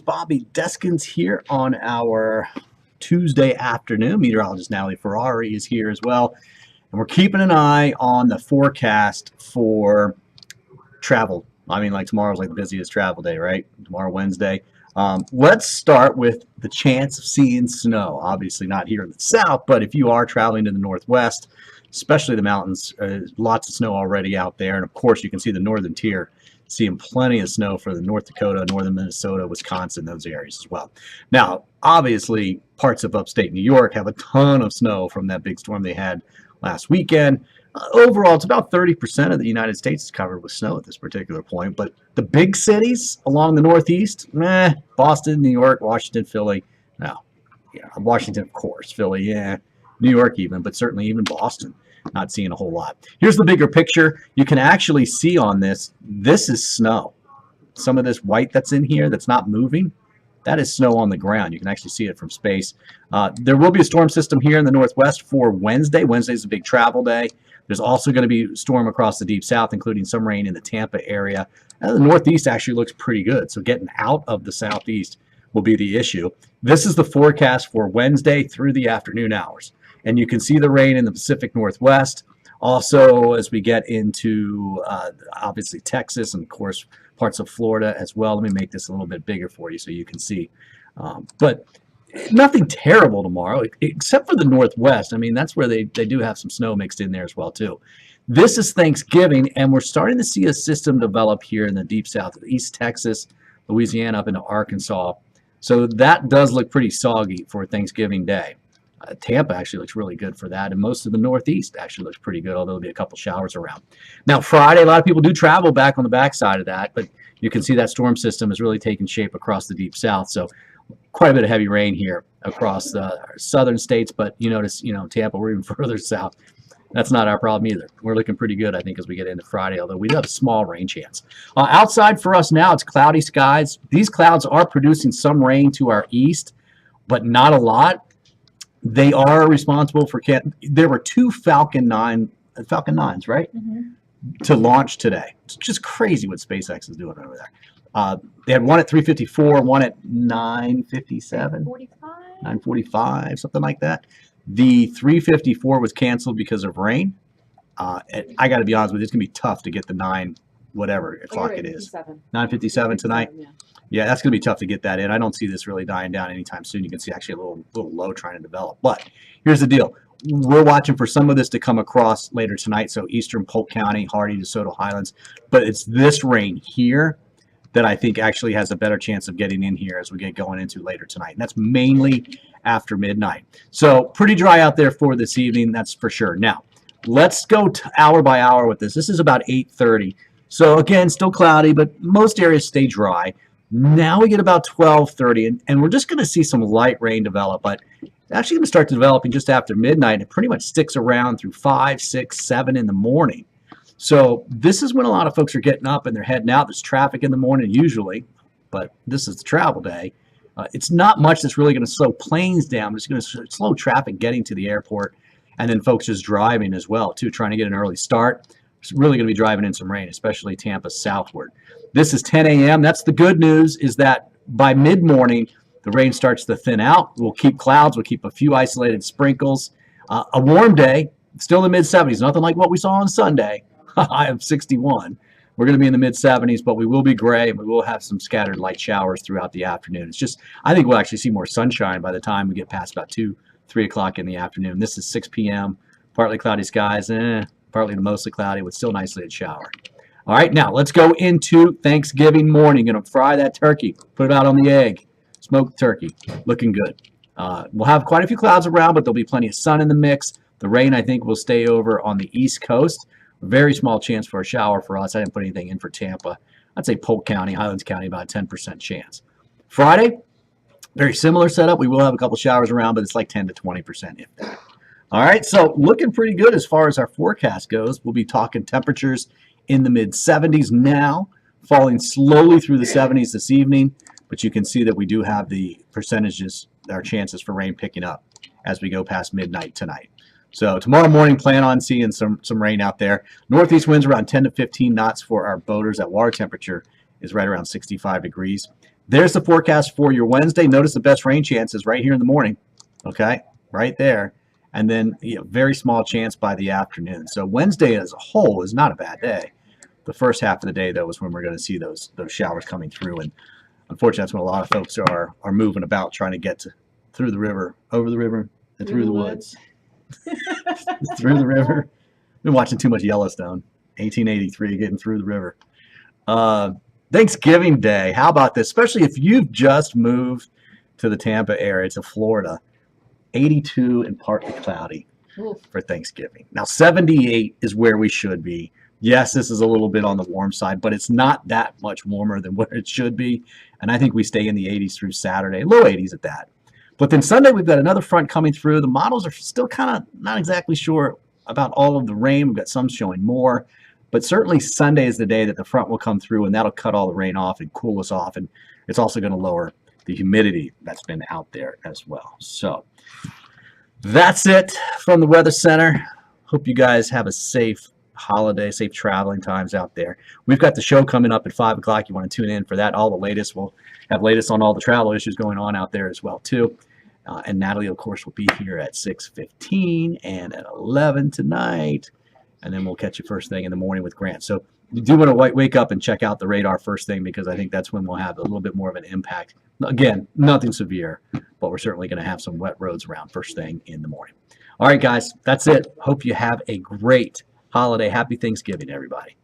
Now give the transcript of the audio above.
Bobby Deskins here on our Tuesday afternoon. Meteorologist Natalie Ferrari is here as well. And we're keeping an eye on the forecast for travel. I mean, like tomorrow's like the busiest travel day, right? Tomorrow, Wednesday. Let's start with the chance of seeing snow. Obviously not here in the south, but if you are traveling to the northwest, especially the mountains, lots of snow already out there. And of course, you can see the northern tier, seeing plenty of snow for the North Dakota, northern Minnesota, Wisconsin, those areas as well. Now, obviously, parts of upstate New York have a ton of snow from that big storm they had last weekend. Overall, it's about 30% of the United States is covered with snow at this particular point. But the big cities along the Northeast, Boston, New York, Washington, Philly, no. Yeah, Washington, of course, Philly, yeah, New York even, but certainly even Boston, not seeing a whole lot. Here's the bigger picture. You can actually see on this is snow. Some of this white that's in here that's not moving, that is snow on the ground. You can actually see it from space. There will be a storm system here in the northwest for Wednesday. Wednesday is a big travel day. There's also going to be a storm across the deep south, including some rain in the Tampa area. And the northeast actually looks pretty good, so getting out of the southeast will be the issue. This is the forecast for Wednesday through the afternoon hours. And you can see the rain in the Pacific Northwest. Also, as we get into, obviously, Texas and, of course, parts of Florida as well. Let me make this a little bit bigger for you so you can see. But nothing terrible tomorrow, except for the Northwest. I mean, that's where they do have some snow mixed in there as well, too. This is Thanksgiving, and we're starting to see a system develop here in the deep south, East Texas, Louisiana, up into Arkansas. So that does look pretty soggy for Thanksgiving Day. Tampa actually looks really good for that, and most of the Northeast actually looks pretty good, although there'll be a couple showers around. Now, Friday, a lot of people do travel back on the backside of that, but you can see that storm system is really taking shape across the deep south, so quite a bit of heavy rain here across the southern states, but you notice, Tampa, we're even further south. That's not our problem either. We're looking pretty good, I think, as we get into Friday, although we do have a small rain chance. Outside for us now, it's cloudy skies. These clouds are producing some rain to our east, but not a lot. They are responsible for there were two Falcon 9s, right? Mm-hmm. To launch today. It's just crazy what SpaceX is doing over there. They had one at 3:54, one at 9:57, 9:45, something like that. The 3:54 was canceled because of rain. I got to be honest with you, it's gonna be tough to get the 9 whatever o'clock it is. 9:57 tonight. Yeah, that's going to be tough to get that in. I don't see this really dying down anytime soon. You can see actually a little low trying to develop. But here's the deal. We're watching for some of this to come across later tonight, so eastern Polk County, Hardy, DeSoto Highlands. But it's this rain here that I think actually has a better chance of getting in here as we get going into later tonight. And that's mainly after midnight. So pretty dry out there for this evening, that's for sure. Now, let's go hour by hour with this. This is about 8:30. So again, still cloudy, but most areas stay dry. Now we get about 12:30, and we're just going to see some light rain develop, but it's actually going to start developing just after midnight. It pretty much sticks around through 5, 6, 7 in the morning. So this is when a lot of folks are getting up and they're heading out. There's traffic in the morning usually, but this is the travel day. It's not much that's really going to slow planes down. It's going to slow traffic getting to the airport, and then folks just driving as well, too, trying to get an early start. It's really going to be driving in some rain, especially Tampa southward. This is 10 a.m. That's the good news, is that by mid-morning, the rain starts to thin out. We'll keep clouds. We'll keep a few isolated sprinkles. A warm day, still in the mid-70s. Nothing like what we saw on Sunday, high of 61. We're going to be in the mid-70s, but we will be gray, and we will have some scattered light showers throughout the afternoon. It's just, I think we'll actually see more sunshine by the time we get past about 2, 3 o'clock in the afternoon. This is 6 p.m., partly cloudy skies, partly to mostly cloudy with still an isolated shower. All right, now let's go into Thanksgiving morning. Going to fry that turkey, put it out on the egg, smoked turkey, looking good. We'll have quite a few clouds around, but there'll be plenty of sun in the mix. The rain, I think, will stay over on the East Coast. Very small chance for a shower for us. I didn't put anything in for Tampa. I'd say Polk County, Highlands County, about a 10% chance. Friday, very similar setup. We will have a couple showers around, but it's like 10 to 20% if that. All right, so looking pretty good as far as our forecast goes. We'll be talking temperatures in the mid-70s now, falling slowly through the 70s this evening, but you can see that we do have the percentages, our chances for rain picking up as we go past midnight tonight. So tomorrow morning, plan on seeing some rain out there. Northeast winds around 10 to 15 knots for our boaters. That water temperature is right around 65 degrees. There's the forecast for your Wednesday. Notice the best rain chances right here in the morning. Okay, right there. And then very small chance by the afternoon. So Wednesday as a whole is not a bad day. The first half of the day, though, is when we're going to see those showers coming through. And unfortunately, that's when a lot of folks are moving about trying to get through the river, over the river, and through the woods. Through the river. Been watching too much Yellowstone. 1883, getting through the river. Thanksgiving Day. How about this? Especially if you've just moved to the Tampa area, to Florida. 82 and partly cloudy for Thanksgiving. Now, 78 is where we should be. Yes, this is a little bit on the warm side, but it's not that much warmer than where it should be. And I think we stay in the 80s through Saturday, low 80s at that. But then Sunday, we've got another front coming through. The models are still kind of not exactly sure about all of the rain. We've got some showing more. But certainly Sunday is the day that the front will come through, and that'll cut all the rain off and cool us off. And it's also going to lower the humidity that's been out there as well. So that's it from the Weather Center. Hope you guys have a safe holiday, safe traveling times out there. We've got the show coming up at 5 o'clock. You want to tune in for that. All the latest. We'll have latest on all the travel issues going on out there as well, too. And Natalie, of course, will be here at 6:15 and at 11 tonight. And then we'll catch you first thing in the morning with Grant. So you do want to wake up and check out the radar first thing, because I think that's when we'll have a little bit more of an impact. Again, nothing severe, but we're certainly going to have some wet roads around first thing in the morning. All right, guys, that's it. Hope you have a great holiday. Happy Thanksgiving, everybody.